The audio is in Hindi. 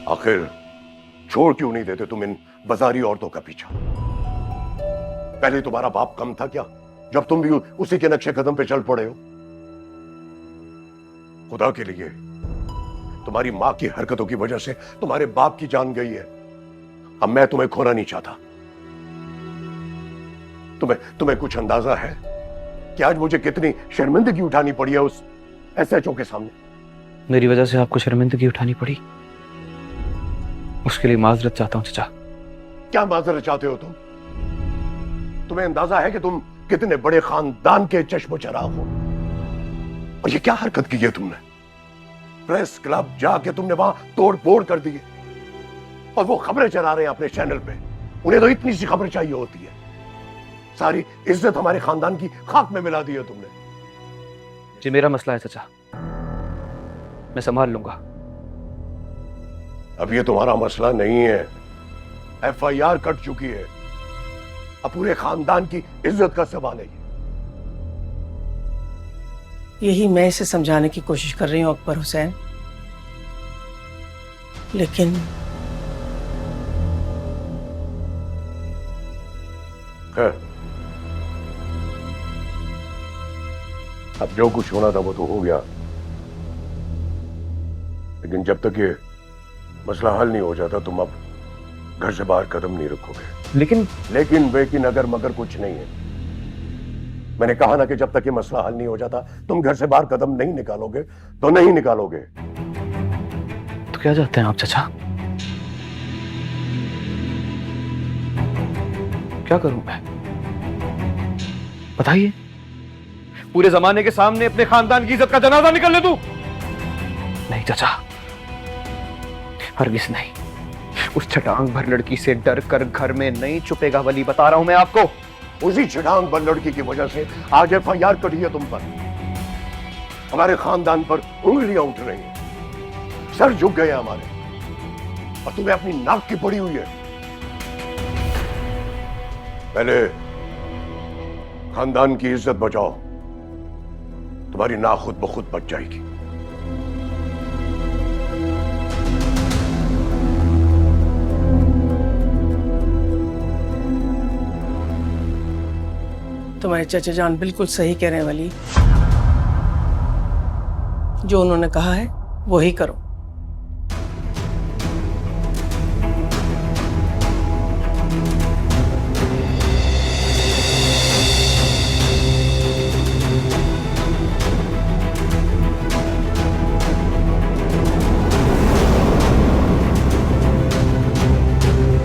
आखिर छोड़ क्यों नहीं देते तुम इन बाजारी औरतों का पीछा? पहले तुम्हारा बाप कम था क्या, जब तुम भी उसी के नक्शे कदम पे चल पड़े हो? खुदा के लिए, तुम्हारी मां की हरकतों की वजह से तुम्हारे बाप की जान गई है। अब मैं तुम्हें खोना नहीं चाहता। तुम्हें कुछ अंदाजा है कि आज मुझे कितनी शर्मिंदगी उठानी पड़ी है उस एसएचओ के सामने? मेरी वजह से आपको शर्मिंदगी उठानी पड़ी, उसके लिए माजरत चाहता हूं चाचा। क्या माजरत चाहते हो तुम? तुम्हें अंदाजा है कि तुम कितने बड़े खानदान के चश्मो चराग हो? और ये क्या हरकत की है तुमने? प्रेस क्लब जाके तुमने वहां तोड़ फोड़ कर दी है, और वो खबरें चला रहे हैं अपने चैनल पे। उन्हें तो इतनी सी खबर चाहिए होती है। सारी इज्जत हमारे खानदान की खाक में मिला दी है तुमने। जी मेरा मसला है चाचा, मैं संभाल लूंगा। अब ये तुम्हारा मसला नहीं है, एफआईआर कट चुकी है। अब पूरे खानदान की इज्जत का सवाल है। यही मैं इसे समझाने की कोशिश कर रही हूं अकबर हुसैन, लेकिन अब जो कुछ होना था वो तो हो गया, लेकिन जब तक ये मसला हल नहीं हो जाता तुम अब घर से बाहर कदम नहीं रखोगे। लेकिन अगर मगर कुछ नहीं है। मैंने कहा ना कि जब तक ये मसला हल नहीं हो जाता तुम घर से बाहर कदम नहीं निकालोगे तो नहीं निकालोगे। तो क्या चाहते हैं आप चाचा? क्या करूं मैं, बताइए? पूरे जमाने के सामने अपने खानदान की इज्जत का जनाजा निकलने दूं? नहीं चाचा, हरगिज़ नहीं। उस छटांग भर लड़की से डर कर घर में नहीं छुपेगा वली, बता रहा हूं मैं आपको। उसी छटांग भर लड़की की वजह से आज एफआईआर कटी है तुम पर। हमारे खानदान पर उंगलियां उठ रही हैं, सर झुक गए हमारे, और तुम्हें अपनी नाक की पड़ी हुई है। पहले खानदान की इज्जत बचाओ, तुम्हारी नाक खुद ब खुद बच जाएगी। तुम्हारे चाचा जान बिल्कुल सही कह रहे हैं वली। जो उन्होंने कहा है वो ही करो।